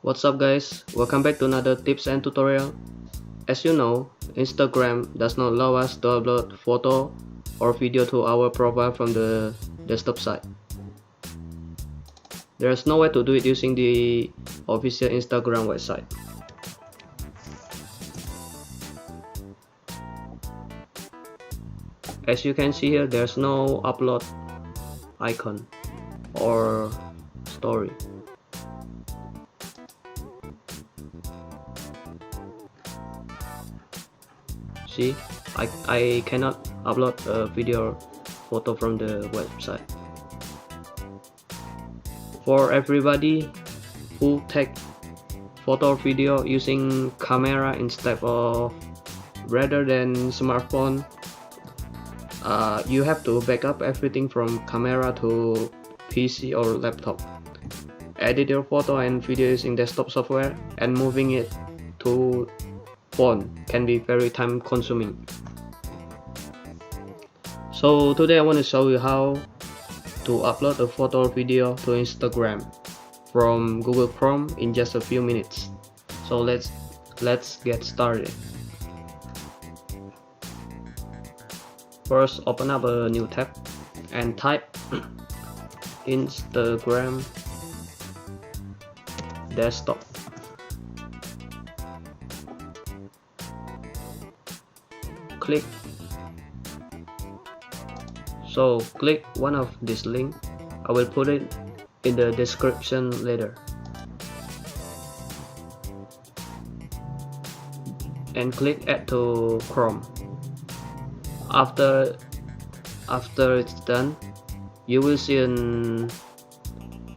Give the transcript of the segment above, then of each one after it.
What's up guys, welcome back to another tips and tutorial. As you know, Instagram does not allow us to upload photo or video to our profile from the desktop side. There is no way to do it using the official Instagram website. As you can see here, there's no upload icon or story. See, I cannot upload a video or photo from the website. For everybody who take photo or video using camera instead of rather than smartphone, you have to back up everything from camera to PC or laptop. Edit your photo and video using desktop software, and moving it to phone can be very time consuming. So today I want to show you how to upload a photo or video to Instagram from Google Chrome in just a few minutes. So let's get started. First, open up a new tab and type Instagram desktop. Click one of this link. I will put it in the description later. And click add to Chrome. After it's done, you will see an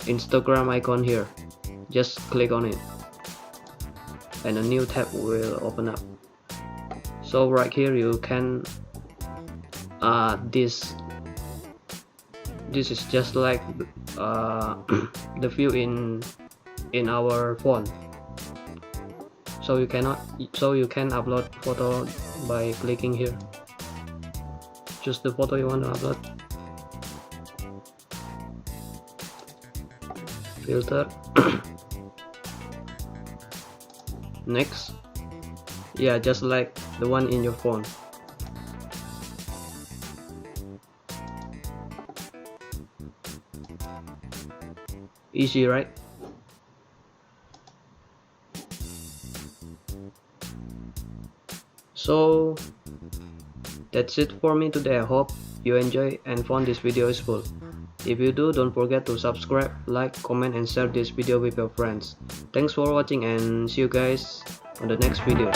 Instagram icon here. Just click on it and a new tab will open up. So right here you can this is just like the view in our phone. So you can upload photo by clicking here. Choose the photo you want to upload. Filter. Next. Yeah, just like the one in your phone. Easy, right? So that's it for me today. I hope you enjoy and found this video useful. If you do, don't forget to subscribe, like, comment and share this video with your friends. Thanks for watching and see you guys on the next video.